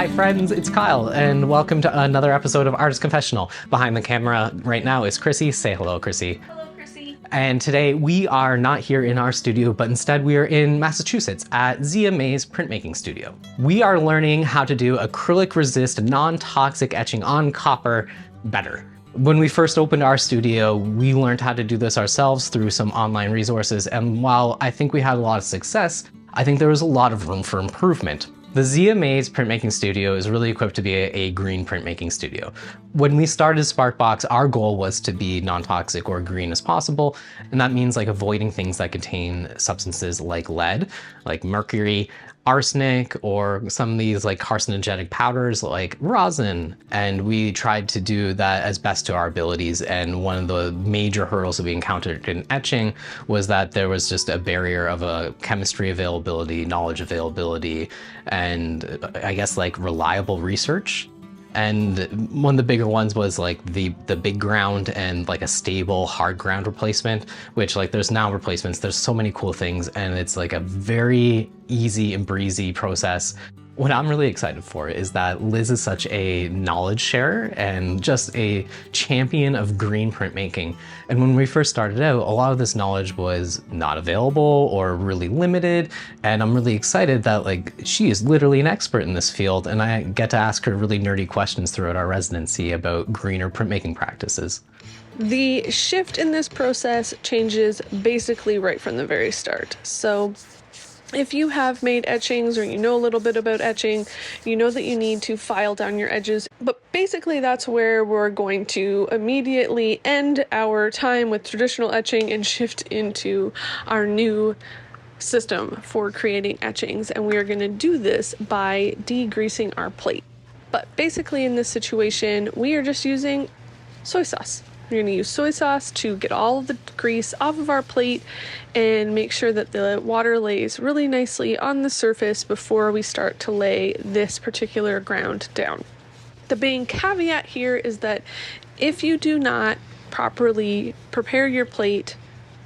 Hi friends, it's Kyle, and welcome to another episode of Artist Confessional. Behind the camera right now is Chrissy. Say hello, Chrissy. Hello, Chrissy. And today we are not here in our studio, but instead we are in Massachusetts at Zea Mays Printmaking Studio. We are learning how to do acrylic resist non-toxic etching on copper better. When we first opened our studio, we learned how to do this ourselves through some online resources, and while I think we had a lot of success, I think there was a lot of room for improvement. The Zea Mays Printmaking Studio is really equipped to be a green printmaking studio. When we started Sparkbox, our goal was to be non-toxic or green as possible, and that means like avoiding things that contain substances like lead, like mercury, arsenic, or some of these like carcinogenic powders like rosin. And we tried to do that as best to our abilities. And one of the major hurdles that we encountered in etching was that there was just a barrier of a chemistry availability, knowledge availability, and I guess like reliable research. And one of the bigger ones was like the big ground and like a stable hard ground replacement, which like there's now replacements. There's so many cool things, and it's like a very easy and breezy process. What I'm really excited for is that Liz is such a knowledge sharer and just a champion of green printmaking. And when we first started out, a lot of this knowledge was not available or really limited. And I'm really excited that like she is literally an expert in this field, and I get to ask her really nerdy questions throughout our residency about greener printmaking practices. The shift in this process changes basically right from the very start. So if you have made etchings or you know a little bit about etching, you know that you need to file down your edges. But basically that's where we're going to immediately end our time with traditional etching and shift into our new system for creating etchings. And we are going to do this by degreasing our plate. But basically in this situation, we are just using soy sauce. We're going to use soy sauce to get all of the grease off of our plate and make sure that the water lays really nicely on the surface before we start to lay this particular ground down. The main caveat here is that if you do not properly prepare your plate,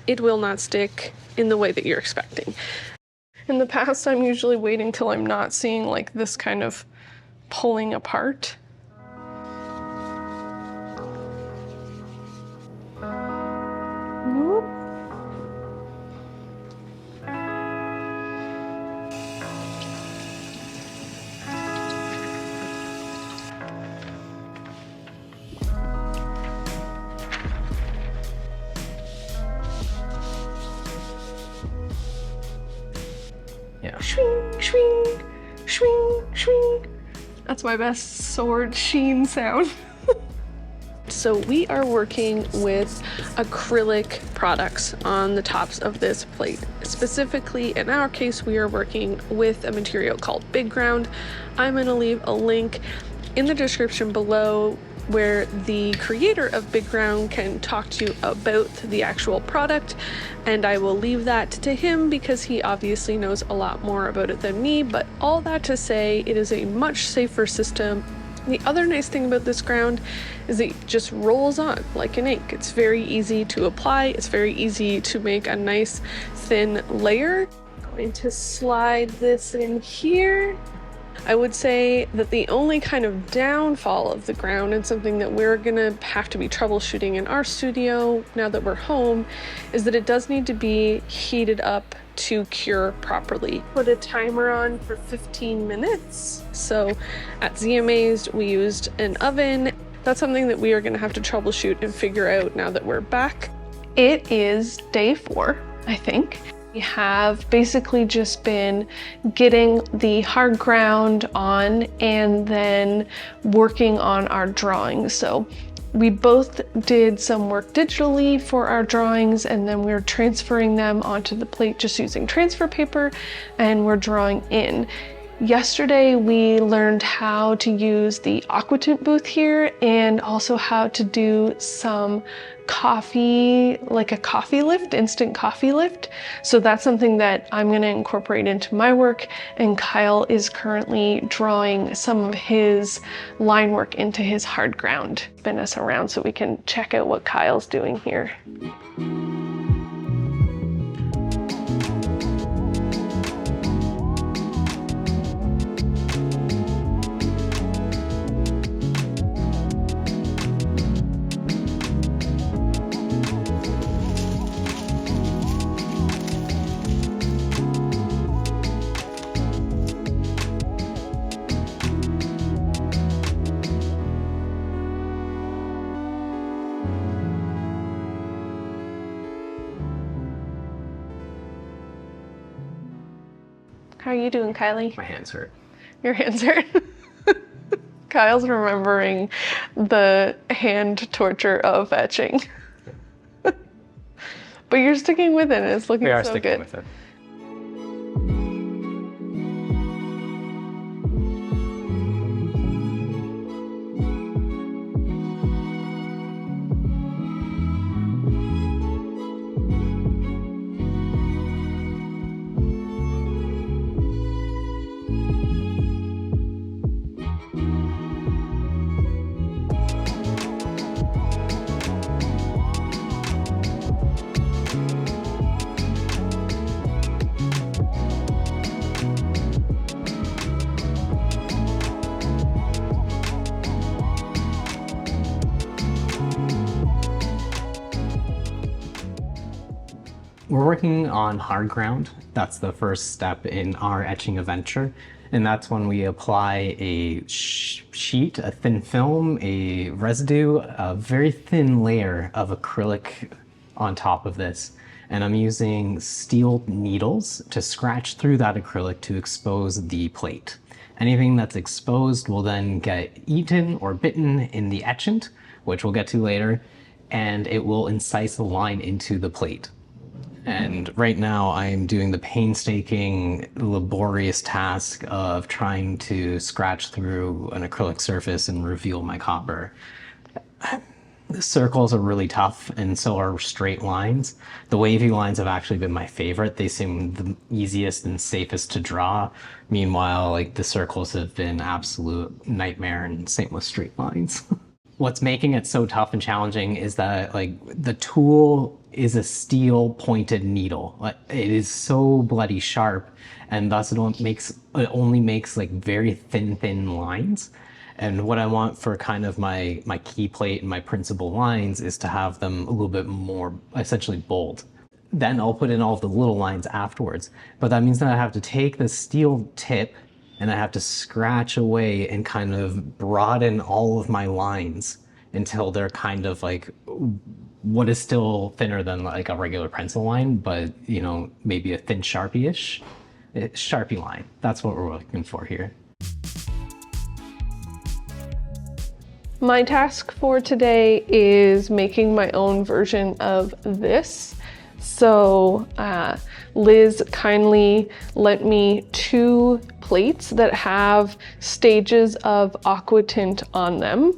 it will not stick in the way that you're expecting. In the past, I'm usually waiting till I'm not seeing like this kind of pulling apart. Yeah. Shwing, shwing, shwing, shwing. That's my best sword sheen sound. So we are working with acrylic products on the tops of this plate. Specifically, in our case, we are working with a material called Big Ground. I'm going to leave a link in the description below where the creator of Big Ground can talk to you about the actual product, and I will leave that to him because he obviously knows a lot more about it than me. But all that to say, it is a much safer system. The other nice thing about this ground is it just rolls on like an ink. It's very easy to apply. It's very easy to make a nice thin layer. I'm going to slide this in here. I would say that the only kind of downfall of the ground, and something that we're gonna have to be troubleshooting in our studio now that we're home, is that it does need to be heated up to cure properly. Put a timer on for 15 minutes. So at Zea Mays, we used an oven. That's something that we are gonna have to troubleshoot and figure out now that we're back. It is day 4, I think. We have basically just been getting the hard ground on and then working on our drawings. So we both did some work digitally for our drawings, and then we're transferring them onto the plate just using transfer paper, and we're drawing in. Yesterday we learned how to use the Aquatint booth here, and also how to do some coffee, like a coffee lift, instant coffee lift. So that's something that I'm going to incorporate into my work, and Kyle is currently drawing some of his line work into his hard ground. Spin us around so we can check out what Kyle's doing here. How are you doing, Kylie? My hands hurt. Your hands hurt? Kyle's remembering the hand torture of etching. But you're sticking with it, and it's looking so good. We are sticking with it. We're working on hard ground. That's the first step in our etching adventure. And that's when we apply a sheet, a thin film, a residue, a very thin layer of acrylic on top of this. And I'm using steel needles to scratch through that acrylic to expose the plate. Anything that's exposed will then get eaten or bitten in the etchant, which we'll get to later, and it will incise the line into the plate. And right now I'm doing the painstaking, laborious task of trying to scratch through an acrylic surface and reveal my copper. The circles are really tough, and so are straight lines. The wavy lines have actually been my favorite. They seem the easiest and safest to draw. Meanwhile, like, the circles have been absolute nightmare, and same with straight lines. What's making it so tough and challenging is that, like, the tool is a steel pointed needle. It is so bloody sharp, and thus it only makes like very thin lines. And what I want for kind of my key plate and my principal lines is to have them a little bit more essentially bold. Then I'll put in all of the little lines afterwards. But that means that I have to take the steel tip and I have to scratch away and kind of broaden all of my lines until they're kind of like what is still thinner than like a regular pencil line, but, you know, maybe a thin Sharpie-ish Sharpie line. That's what we're looking for here. My task for today is making my own version of this. So Liz kindly lent me 2 plates that have stages of Aquatint on them.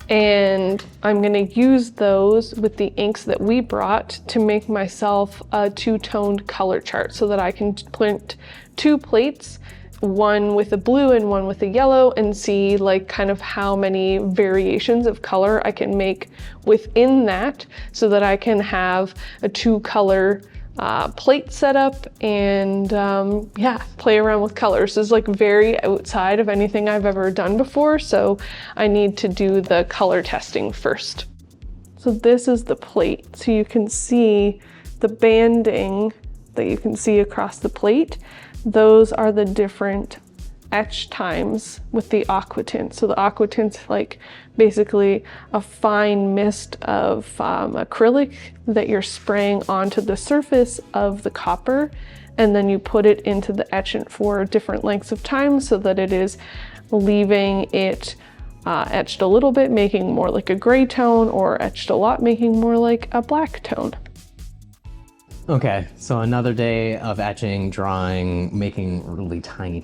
And I'm gonna use those with the inks that we brought to make myself a 2-toned color chart so that I can print 2 plates, one with a blue and one with a yellow, and see like kind of how many variations of color I can make within that so that I can have a 2-color plate setup and yeah, play around with colors. This is like very outside of anything I've ever done before, so I need to do the color testing first. So this is the plate, so you can see the banding that you can see across the plate. Those are the different etch times with the Aquatint. So the Aquatint's like basically a fine mist of acrylic that you're spraying onto the surface of the copper, and then you put it into the etchant for different lengths of time so that it is leaving it etched a little bit, making more like a gray tone, or etched a lot, making more like a black tone. Okay, so another day of etching, drawing, making really tiny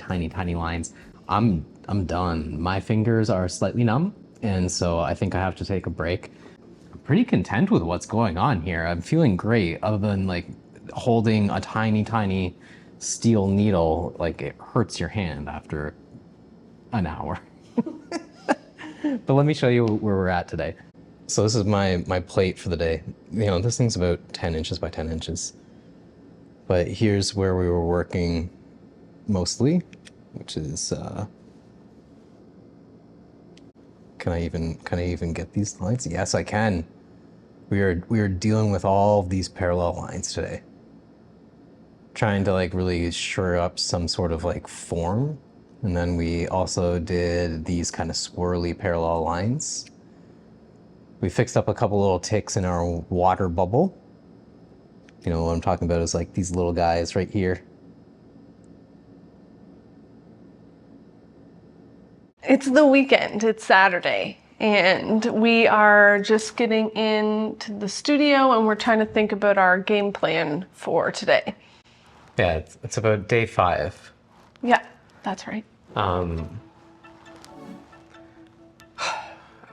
lines. I'm done. My fingers are slightly numb, and so I think I have to take a break. I'm pretty content with what's going on here. I'm feeling great, other than like holding a tiny steel needle. Like, it hurts your hand after an hour. But let me show you where we're at today. So this is my plate for the day. You know, this thing's about 10 inches by 10 inches. But here's where we were working mostly, which is, can I even get these lines? Yes, I can. We are dealing with all of these parallel lines today. Trying to like really shore up some sort of like form. And then we also did these kind of swirly parallel lines. We fixed up a couple little ticks in our water bubble. You know what I'm talking about is like these little guys right here. It's the weekend, it's Saturday, and we are just getting into the studio and we're trying to think about our game plan for today. Yeah, it's about day 5. Yeah, that's right.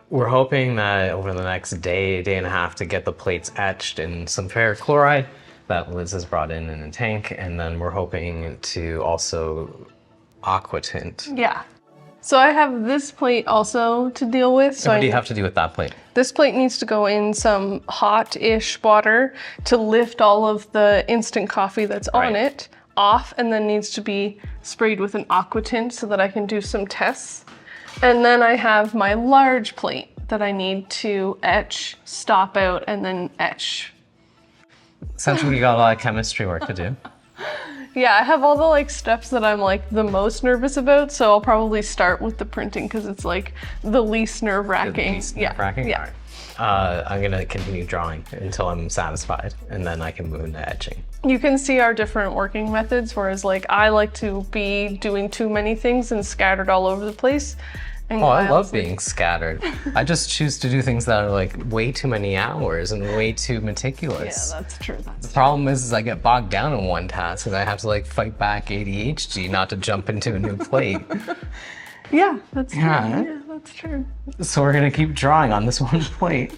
We're hoping that over the next day and a half to get the plates etched in some ferric chloride that Liz has brought in a tank, and then we're hoping to also aquatint. Yeah. So I have this plate also to deal with. So what do you have to do with that plate? This plate needs to go in some hot-ish water to lift all of the instant coffee that's on it off, and then needs to be sprayed with an aquatint so that I can do some tests. And then I have my large plate that I need to etch, stop out, and then etch. Sounds like you got a lot of chemistry work to do. Yeah, I have all the like steps that I'm like the most nervous about, so I'll probably start with the printing because it's like the least nerve-wracking. Nerve-wracking? Yeah. I'm gonna continue drawing until I'm satisfied, and then I can move into etching. You can see our different working methods, whereas like I like to be doing too many things and scattered all over the place. And I love being scattered. I just choose to do things that are like way too many hours and way too meticulous. Yeah, that's true. The problem is I get bogged down in one task and I have to like fight back ADHD not to jump into a new plate. Yeah, that's true. Yeah, that's true. So we're gonna keep drawing on this one plate.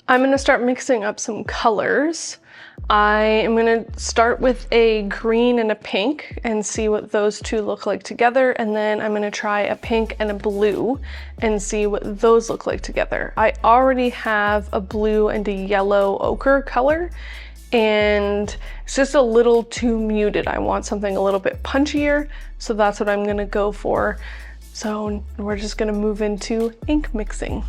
I'm gonna start mixing up some colors. I am gonna start with a green and a pink and see what those two look like together. And then I'm gonna try a pink and a blue and see what those look like together. I already have a blue and a yellow ochre color, and it's just a little too muted. I want something a little bit punchier, so that's what I'm gonna go for. So we're just gonna move into ink mixing.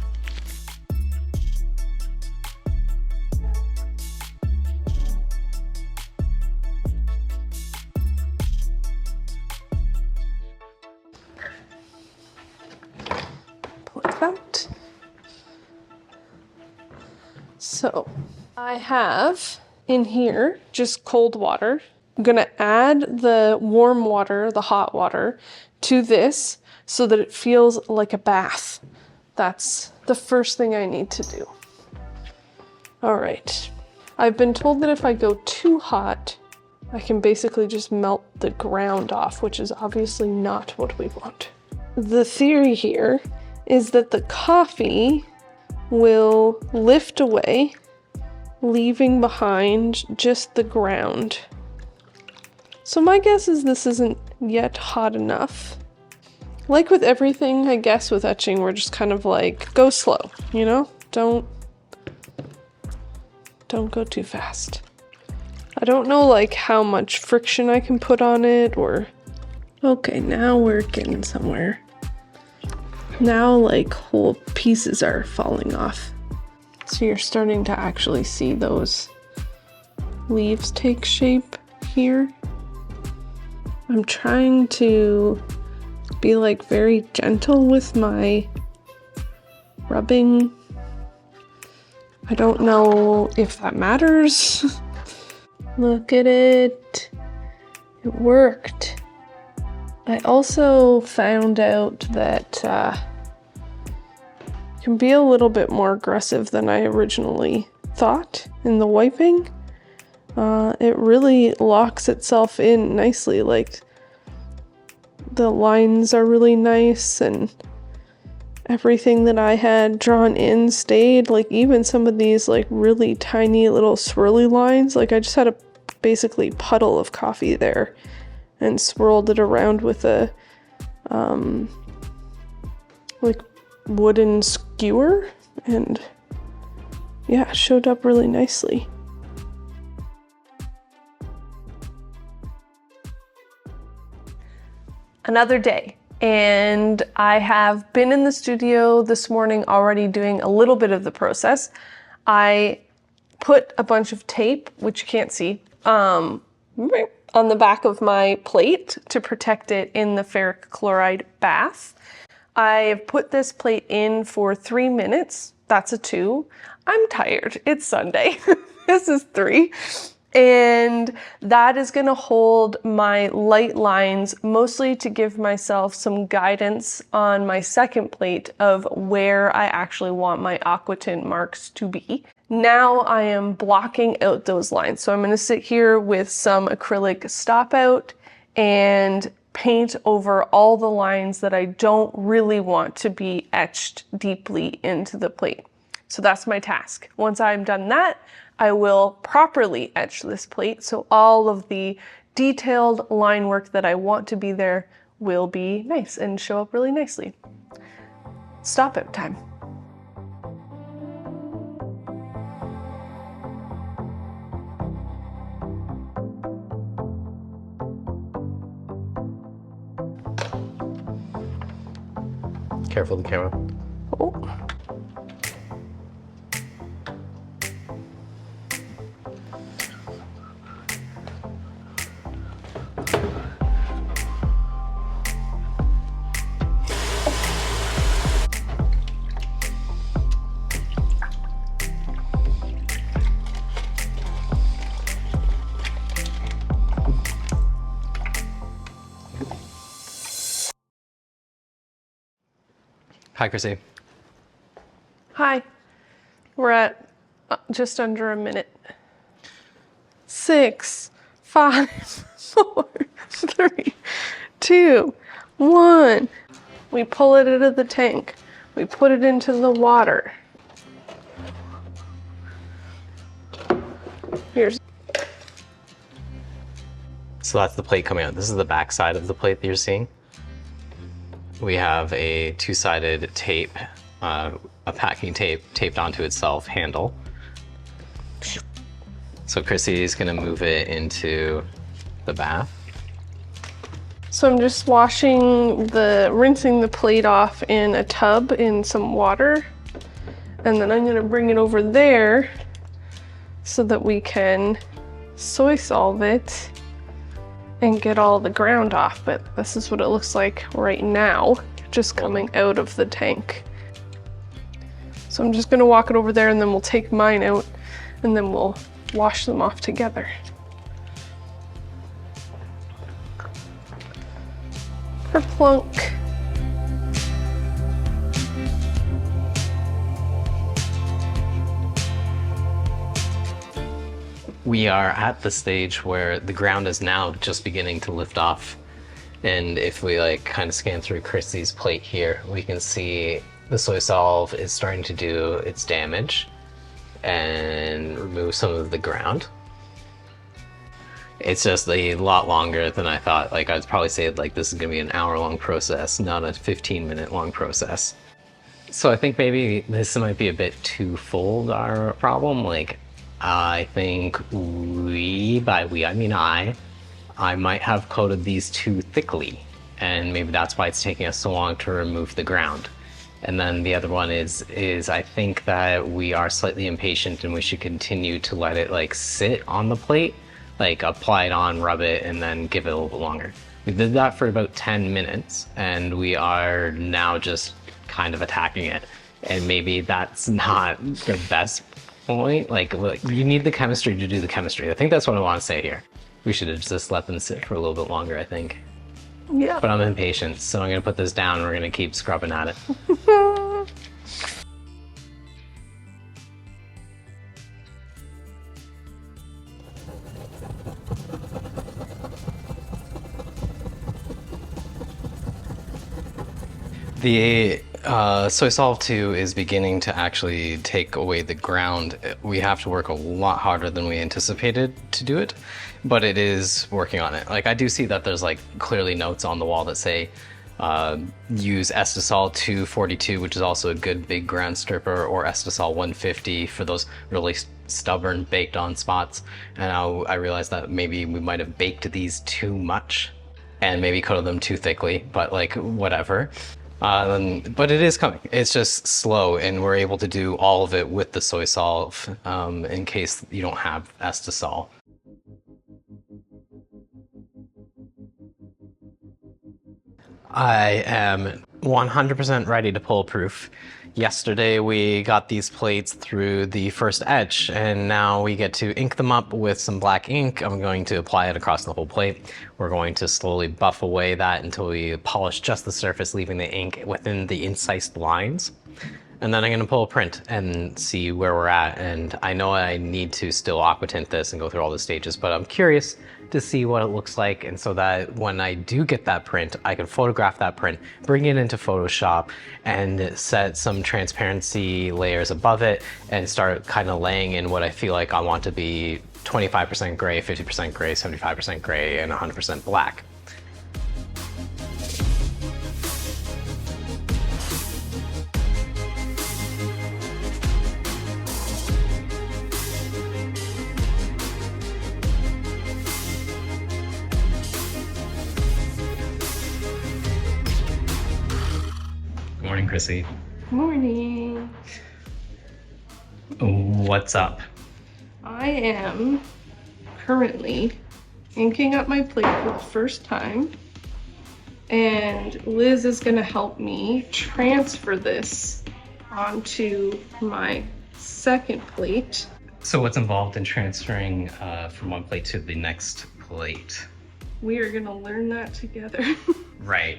Pull it out. So I have in here just cold water. I'm gonna add the warm water, the hot water, to this so that it feels like a bath. That's the first thing I need to do. All right. I've been told that if I go too hot, I can basically just melt the ground off, which is obviously not what we want. The theory here is that the coffee will lift away, leaving behind just the ground. So my guess is this isn't yet hot enough. Like with everything, I guess with etching, we're just kind of like, go slow, you know? Don't go too fast. I don't know like how much friction I can put on it or... Okay, now we're getting somewhere. Now like whole pieces are falling off. So you're starting to actually see those leaves take shape here. I'm trying to be like very gentle with my rubbing. I don't know if that matters. Look at it. It worked. I also found out that it can be a little bit more aggressive than I originally thought in the wiping. It really locks itself in nicely, like the lines are really nice and everything that I had drawn in stayed, like even some of these like really tiny little swirly lines, like I just had a basically puddle of coffee there and swirled it around with a like wooden skewer, and yeah, it showed up really nicely. Another day, and I have been in the studio this morning already doing a little bit of the process. I put a bunch of tape, which you can't see, on the back of my plate to protect it in the ferric chloride bath. I've put this plate in for 3 minutes. That's a 2. I'm tired. It's Sunday. This is 3. And that is gonna hold my light lines, mostly to give myself some guidance on my second plate of where I actually want my Aquatint marks to be. Now I am blocking out those lines. So I'm gonna sit here with some acrylic stop out and paint over all the lines that I don't really want to be etched deeply into the plate. So that's my task. Once I'm done that, I will properly etch this plate so all of the detailed line work that I want to be there will be nice and show up really nicely. Stop out time. Careful the camera. Oh. Hi, Chrissy. Hi. We're at just under a minute. 6, 5, 4, 3, 2, 1. We pull it out of the tank. We put it into the water. Here's. So that's the plate coming out. This is the back side of the plate that you're seeing. We have a two-sided tape, a packing tape taped onto itself handle. So Chrissy is gonna move it into the bath. So I'm just rinsing the plate off in a tub in some water. And then I'm gonna bring it over there so that we can soy solve it and get all the ground off. But this is what it looks like right now, just coming out of the tank. So I'm just gonna walk it over there and then we'll take mine out and then we'll wash them off together. Kerplunk. We are at the stage where the ground is now just beginning to lift off. And if we like kind of scan through Chrissy's plate here, we can see the soy solve is starting to do its damage and remove some of the ground. It's just a lot longer than I thought. Like I'd probably say like this is gonna be an hour-long process, not a 15-minute long process. So I think maybe this might be a bit twofold our problem. Like I think by we I mean I might have coated these too thickly, and maybe that's why it's taking us so long to remove the ground. And then the other one is I think that we are slightly impatient and we should continue to let it like sit on the plate, like apply it on, rub it, and then give it a little bit longer. We did that for about 10 minutes and we are now just kind of attacking it. And maybe that's not the best point. Like you need the chemistry to do the chemistry. I think that's what I want to say here. We should have just let them sit for a little bit longer, I think. Yeah. But I'm impatient, so I'm gonna put this down and we're gonna keep scrubbing at it. The Soy Solve 2 is beginning to actually take away the ground. We have to work a lot harder than we anticipated to do it, but it is working on it. Like I do see that there's like clearly notes on the wall that say use Estisol 242, which is also a good big ground stripper, or Estisol 150 for those really stubborn baked on spots. And I realized that maybe we might have baked these too much and maybe coated them too thickly, but like whatever. But it is coming. It's just slow, and we're able to do all of it with the soy solve in case you don't have Estisol. I am 100% ready to pull proof. Yesterday we got these plates through the first etch, and now we get to ink them up with some black ink. I'm going to apply it across the whole plate. We're going to slowly buff away that until we polish just the surface, leaving the ink within the incised lines. And then I'm going to pull a print and see where we're at. And I know I need to still aquatint this and go through all the stages, but I'm curious to see what it looks like. And so that when I do get that print, I can photograph that print, bring it into Photoshop and set some transparency layers above it and start kind of laying in what I feel like I want to be 25% gray, 50% gray, 75% gray, and 100% black. Morning, Chrissy. Morning. What's up? I am currently inking up my plate for the first time, and Liz is going to help me transfer this onto my second plate. So what's involved in transferring from one plate to the next plate? We are going to learn that together. Right.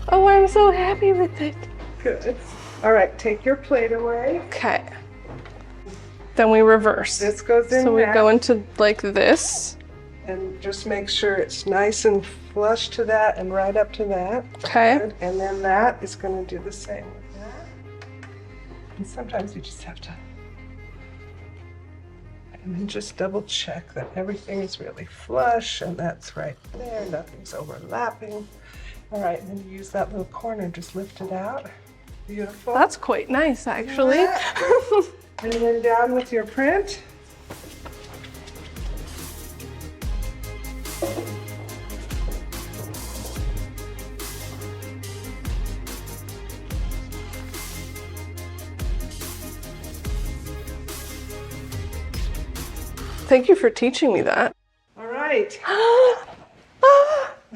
Oh, I'm so happy with it. Good. All right, take your plate away. Okay. Then we reverse. This goes in So we now, go into like this. and just make sure it's nice and flush to that and right up to that. Okay. Good. And then that is going to do the same with that. And sometimes you just have to, and then just double check that everything is really flush and that's right there, nothing's overlapping. All right, and then you use that little corner, just lift it out. Beautiful. That's quite nice, actually. Yeah. And then down with your print. Thank you for teaching me that. All right.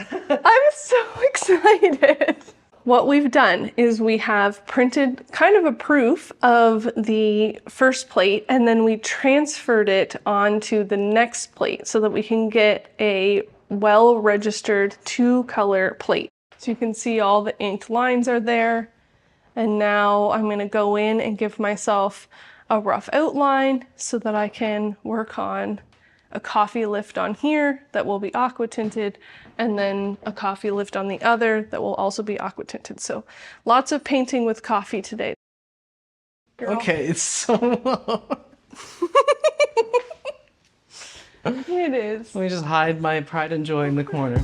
I'm so excited. What we've done is we have printed kind of a proof of the first plate, and then we transferred it onto the next plate so that we can get a well-registered 2-color plate. So you can see all the inked lines are there. And now I'm going to go in and give myself a rough outline so that I can work on a coffee lift on here that will be aqua tinted, and then a coffee lift on the other that will also be aqua tinted. So lots of painting with coffee today. Girl. Okay, it's so long. It is. Let me just hide my pride and joy in the corner.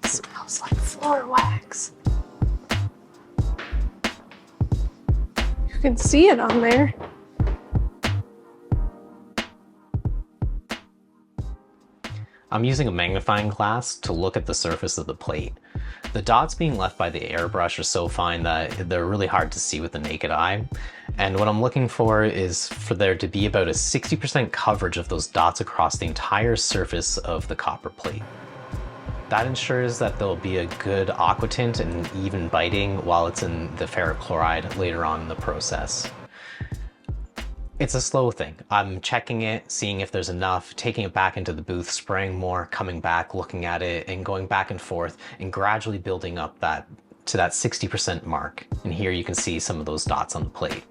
Smells like floor wax. You can see it on there. I'm using a magnifying glass to look at the surface of the plate. The dots being left by the airbrush are so fine that they're really hard to see with the naked eye. And what I'm looking for is for there to be about a 60% coverage of those dots across the entire surface of the copper plate. That ensures that there'll be a good aquatint and even biting while it's in the ferric chloride later on in the process. It's a slow thing. I'm checking it, seeing if there's enough, taking it back into the booth, spraying more, coming back, looking at it, and going back and forth, and gradually building up to that 60% mark. And here you can see some of those dots on the plate.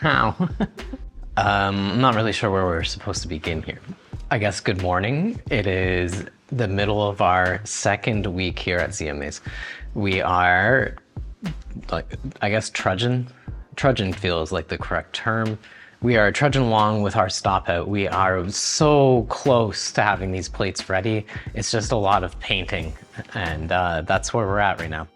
How? I'm not really sure where we're supposed to begin here. I guess good morning. It is the middle of our second week here at Zea Mays. We are, like, I guess trudging. Trudging feels like the correct term. We are trudging along with our stop out. We are so close to having these plates ready. It's just a lot of painting, and that's where we're at right now.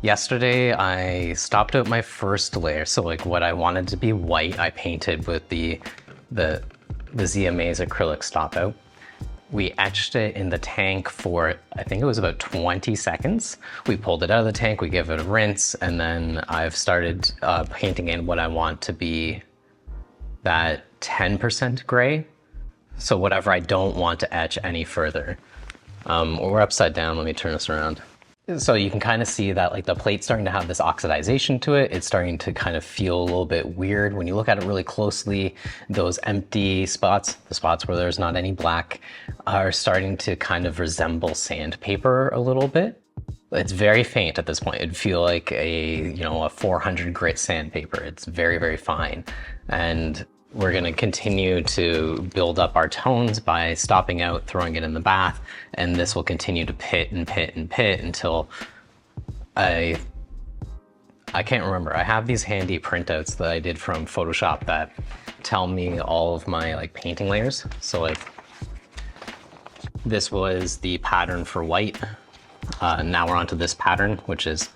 Yesterday, I stopped out my first layer. So like what I wanted to be white, I painted with the Zea Mays acrylic stop out. We etched it in the tank for, I think it was about 20 seconds. We pulled it out of the tank, we gave it a rinse, and then I've started painting in what I want to be that 10% gray. So whatever I don't want to etch any further. We're upside down, let me turn this around. So you can kind of see that like the plate's starting to have this oxidization to it. It's starting to kind of feel a little bit weird. When you look at it really closely, those empty spots, the spots where there's not any black, are starting to kind of resemble sandpaper a little bit. It's very faint at this point. It'd feel like a 400 grit sandpaper. It's very, very fine. And we're gonna continue to build up our tones by stopping out, throwing it in the bath, and this will continue to pit and pit and pit until I can't remember. I have these handy printouts that I did from Photoshop that tell me all of my like painting layers. So like this was the pattern for white. Now we're onto this pattern, which is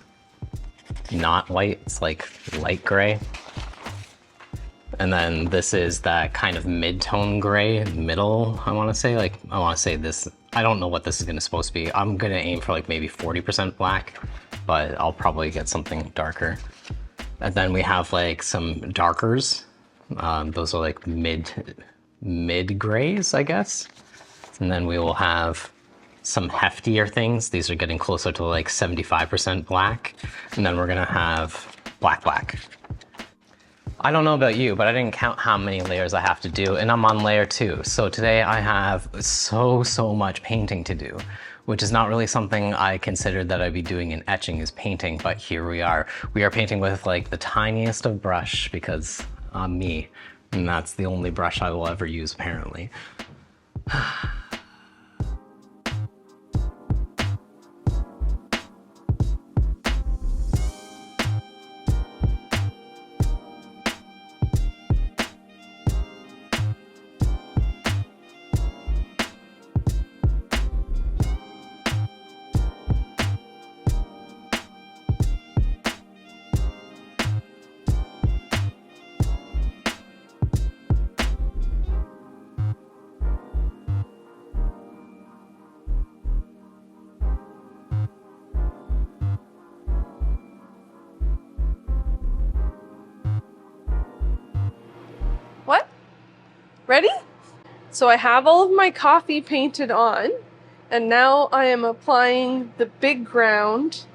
not white, it's like light gray. And then this is that kind of mid-tone gray, middle, I want to say this. I don't know what this is supposed to be. I'm going to aim for like maybe 40% black, but I'll probably get something darker. And then we have like some darkers. Those are like mid grays, I guess. And then we will have some heftier things. These are getting closer to like 75% black. And then we're going to have black. I don't know about you, but I didn't count how many layers I have to do, and I'm on layer 2. So today I have so much painting to do, which is not really something I considered that I'd be doing in etching is painting, but here we are. We are painting with like the tiniest of brush because I'm me, and that's the only brush I will ever use apparently. What? Ready? So I have all of my coffee painted on, and now I am applying the big ground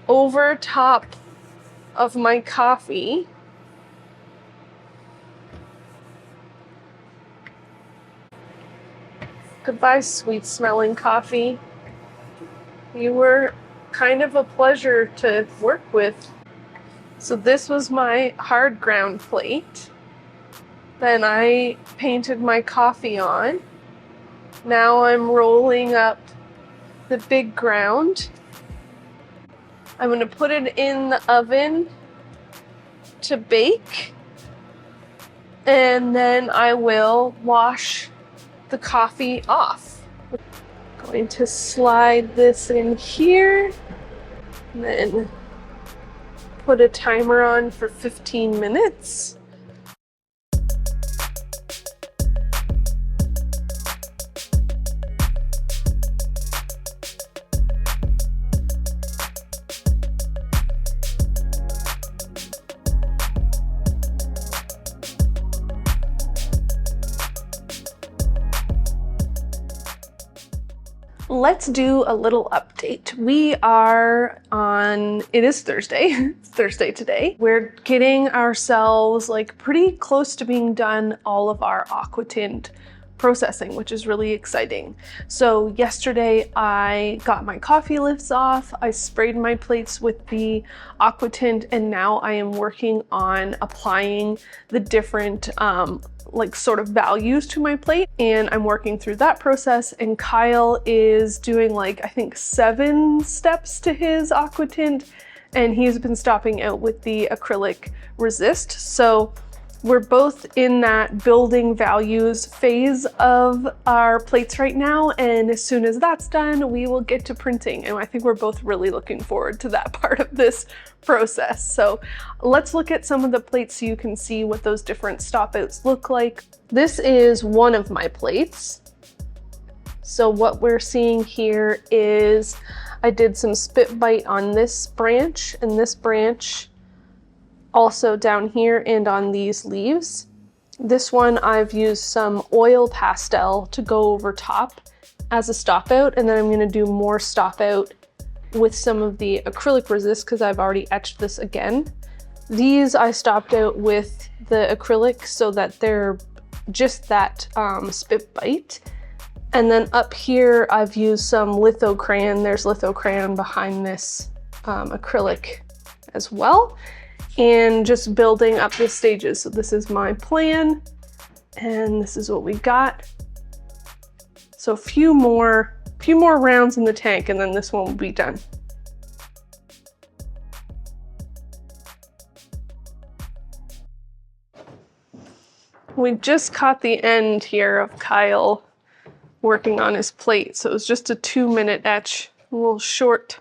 over top of my coffee. Goodbye, sweet smelling coffee. You were kind of a pleasure to work with. So this was my hard ground plate. Then I painted my coffee on. Now I'm rolling up the big ground. I'm going to put it in the oven to bake. And then I will wash the coffee off. I'm going to slide this in here. And then put a timer on for 15 minutes. Let's do a little update. We are on, it is Thursday, it's Thursday today. We're getting ourselves like pretty close to being done all of our Aquatint processing, which is really exciting. So yesterday I got my coffee lifts off, I sprayed my plates with the Aquatint, and now I am working on applying the different like sort of values to my plate, and I'm working through that process, and Kyle is doing like I think 7 steps to his Aquatint, and he's been stopping out with the acrylic resist. So we're both in that building values phase of our plates right now, and as soon as that's done, we will get to printing, and I think we're both really looking forward to that part of this process. So let's look at some of the plates so you can see what those different stop outs look like. This is one of my plates. So what we're seeing here is I did some spit bite on this branch and this branch, also down here and on these leaves. This one I've used some oil pastel to go over top as a stop out, and then I'm going to do more stop out with some of the acrylic resist because I've already etched this again. These I stopped out with the acrylic so that they're just that spit bite. And then up here I've used some litho crayon. There's litho crayon behind this acrylic as well. And just building up the stages. So this is my plan, and this is what we got. So a few more rounds in the tank, and then this one will be done. We just caught the end here of Kyle working on his plate. So it was just a 2-minute etch, a little short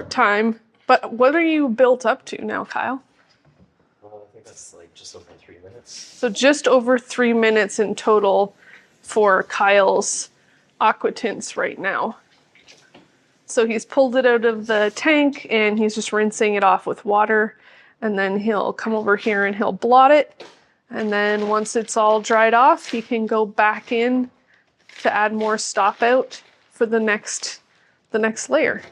time. But what are you built up to now, Kyle? I think that's like just over 3 minutes. So just over 3 minutes in total for Kyle's Aquatints right now. So he's pulled it out of the tank and he's just rinsing it off with water, and then he'll come over here and he'll blot it. And then once it's all dried off, he can go back in to add more stop out for the next layer.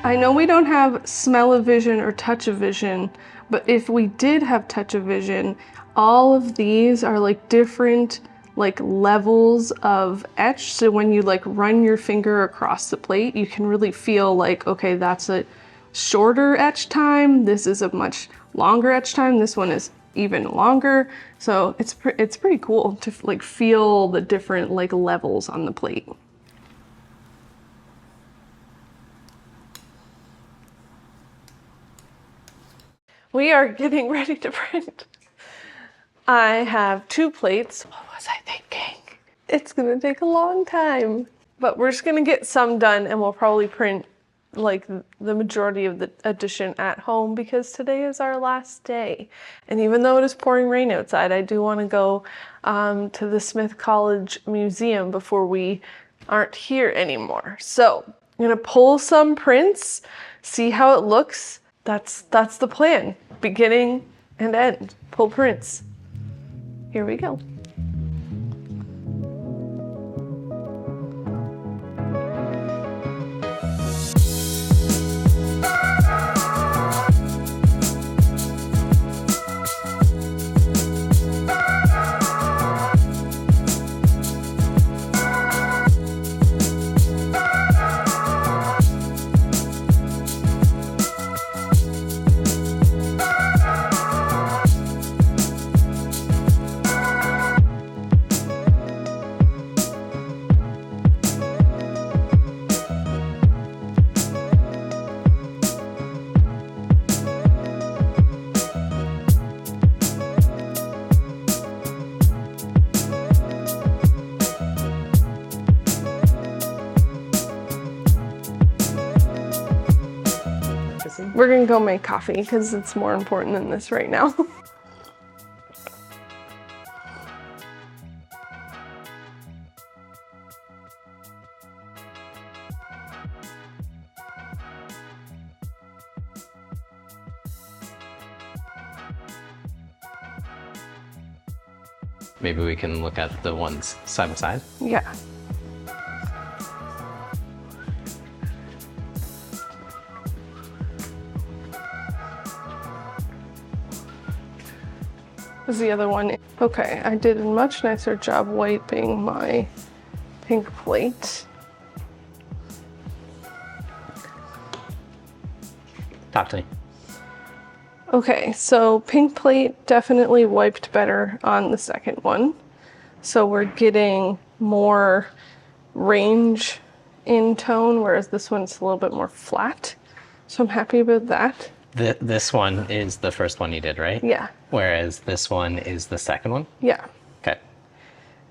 I know we don't have smell-o-vision or touch-o-vision, but if we did have touch-o-vision, all of these are like different like levels of etch. So when you like run your finger across the plate, you can really feel like, okay, that's a shorter etch time. This is a much longer etch time. This one is even longer. So it's pretty cool to like feel the different like levels on the plate. We are getting ready to print. I have 2 plates. What was I thinking? It's gonna take a long time, but we're just gonna get some done and we'll probably print like the majority of the edition at home because today is our last day. And even though it is pouring rain outside, I do want to go to the Smith College Museum before we aren't here anymore. So I'm gonna pull some prints, see how it looks. That's the plan, beginning and end, pull prints. Here we go. We're gonna go make coffee because it's more important than this right now. Maybe we can look at the ones side by side. Yeah. This is the other one. Okay, I did a much nicer job wiping my pink plate. Talk to me. Okay, so pink plate definitely wiped better on the second one. So we're getting more range in tone, whereas this one's a little bit more flat. So I'm happy about that. This one is the first one you did, right? Yeah. Whereas this one is the second one? Yeah. Okay.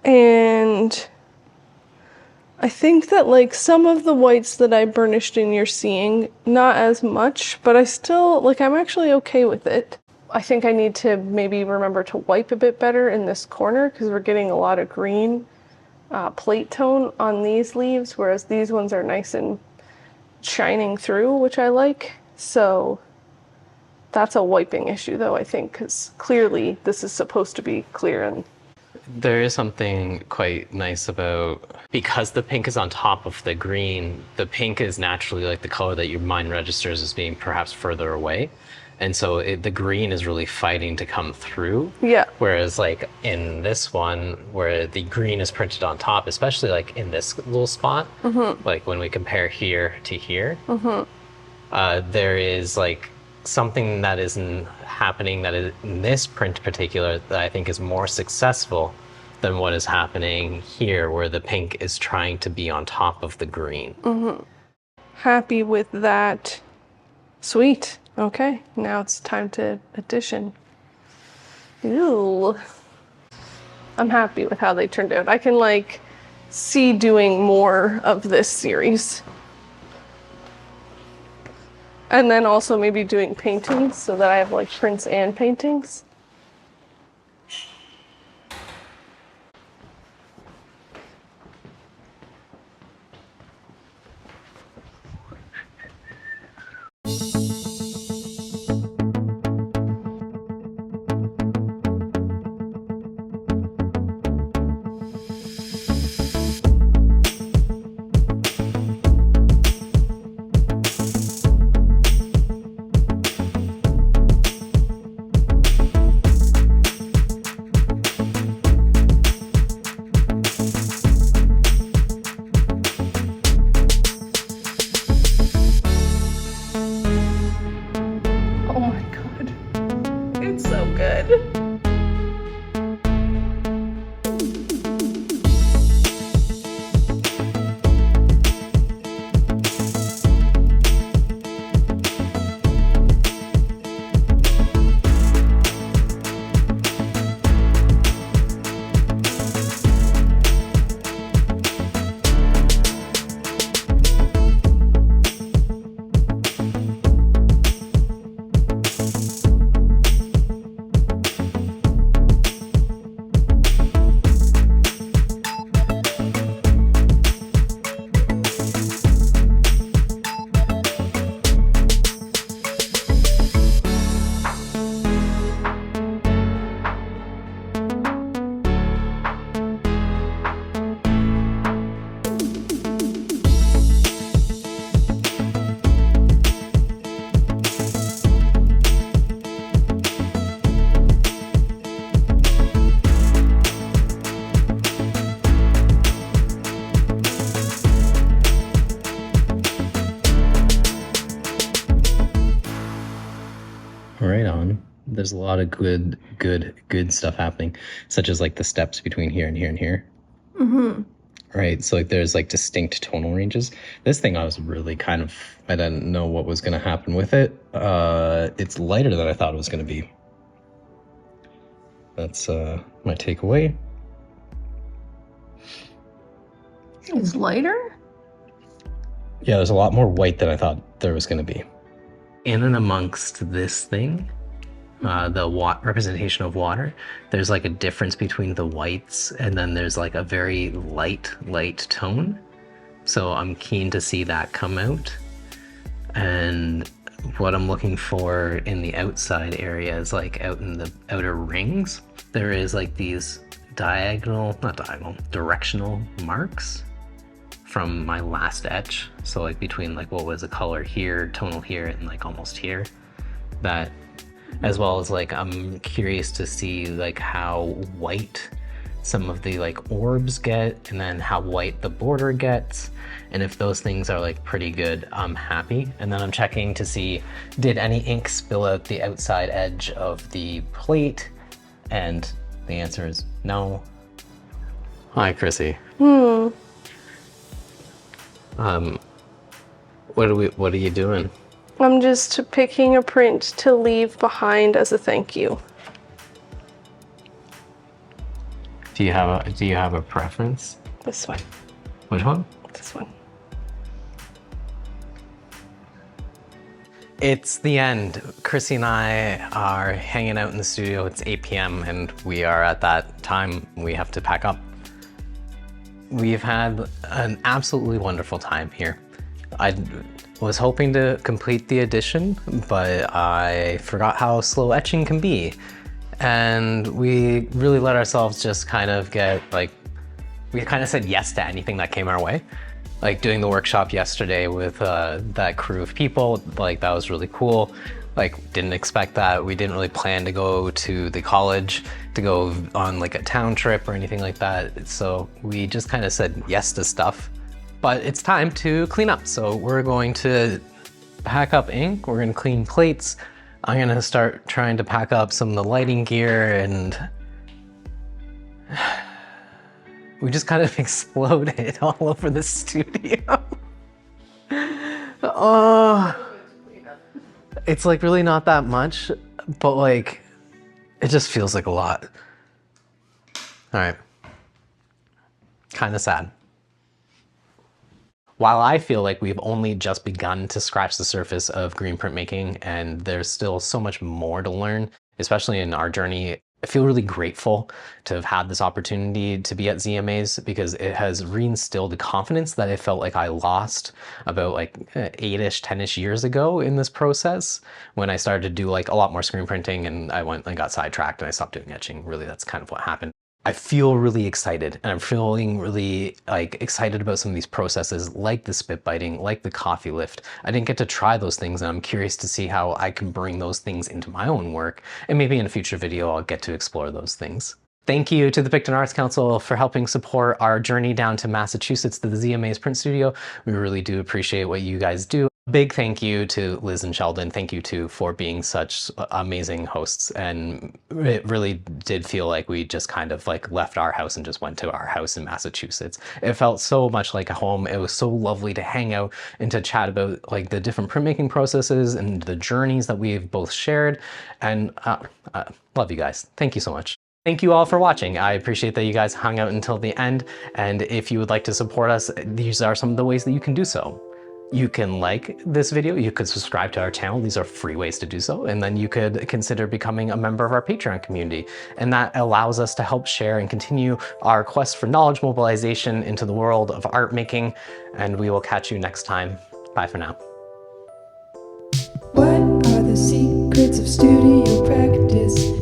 And I think that like some of the whites that I burnished in you're seeing, not as much, but I still, like I'm actually okay with it. I think I need to maybe remember to wipe a bit better in this corner because we're getting a lot of green plate tone on these leaves, whereas these ones are nice and shining through, which I like. So that's a wiping issue though, I think, because clearly this is supposed to be clear. And there is something quite nice about, because the pink is on top of the green, the pink is naturally like the color that your mind registers as being perhaps further away. And so the green is really fighting to come through. yeah. Whereas like in this one, where the green is printed on top, especially like in this little spot, like when we compare here to here, there is like something that isn't happening that is in this print particular that I think is more successful than what is happening here, where the pink is trying to be on top of the green. Happy with that. Sweet. Okay, now it's time to addition. Ew. I'm happy with how they turned out. I can like see doing more of this series. And then also maybe doing paintings so that I have like prints and paintings. there's a lot of good stuff happening, such as like the steps between here and here and here. Mm-hmm. Right, so like there's like distinct tonal ranges. This thing I was really kind of, I didn't know what was going to happen with it. It's lighter than I thought it was going to be. That's my takeaway. It's lighter? Yeah, there's a lot more white than I thought there was going to be. In and amongst this thing, the representation of water, there's like a difference between the whites, and then there's like a very light tone. So I'm keen to see that come out. And what I'm looking for in the outside area is like out in the outer rings, there is like these directional marks from my last etch. So like between like what was a color here, tonal here, and like almost here. That, as well as like I'm curious to see like how white some of the like orbs get, and then how white the border gets. And if those things are like pretty good, I'm happy. And then I'm checking to see, did any ink spill out the outside edge of the plate? And the answer is no. Hi, Chrissy. What are you doing? I'm just picking a print to leave behind as a thank you. Do you have a preference? This one. Which one? This one. It's the end. Chrissy and I are hanging out in the studio. It's 8 p.m. and we are at that time we have to pack up. We've had an absolutely wonderful time here. I was hoping to complete the edition, but I forgot how slow etching can be. And we really let ourselves just kind of get like, we kind of said yes to anything that came our way. Like doing the workshop yesterday with that crew of people, like that was really cool. Like didn't expect that. We didn't really plan to go to the college, to go on like a town trip or anything like that. So we just kind of said yes to stuff. But it's time to clean up. So we're going to pack up ink. We're going to clean plates. I'm going to start trying to pack up some of the lighting gear, and we just kind of exploded all over the studio. Oh, it's like really not that much, but like, it just feels like a lot. All right. Kind of sad. While I feel like we've only just begun to scratch the surface of green printmaking, and there's still so much more to learn, especially in our journey, I feel really grateful to have had this opportunity to be at Zea Mays, because it has reinstilled the confidence that I felt like I lost about like 8-ish, 10-ish years ago in this process, when I started to do like a lot more screen printing, and I went and got sidetracked and I stopped doing etching. Really, that's kind of what happened. I feel really excited, and I'm feeling really like excited about some of these processes, like the spit biting, like the coffee lift. I didn't get to try those things, and I'm curious to see how I can bring those things into my own work. And maybe in a future video, I'll get to explore those things. Thank you to the Picton Arts Council for helping support our journey down to Massachusetts to the Zea Mays Print Studio. We really do appreciate what you guys do. Big thank you to Liz and Sheldon. Thank you too for being such amazing hosts. And it really did feel like we just kind of like left our house and just went to our house in Massachusetts. It felt so much like a home. It was so lovely to hang out and to chat about like the different printmaking processes and the journeys that we've both shared. And love you guys. Thank you so much. Thank you all for watching. I appreciate that you guys hung out until the end. And if you would like to support us, these are some of the ways that you can do so. You can like this video, you could subscribe to our channel. These are free ways to do so. And then you could consider becoming a member of our Patreon community. And that allows us to help share and continue our quest for knowledge mobilization into the world of art making. And we will catch you next time. Bye for now. What are the secrets of studio practice?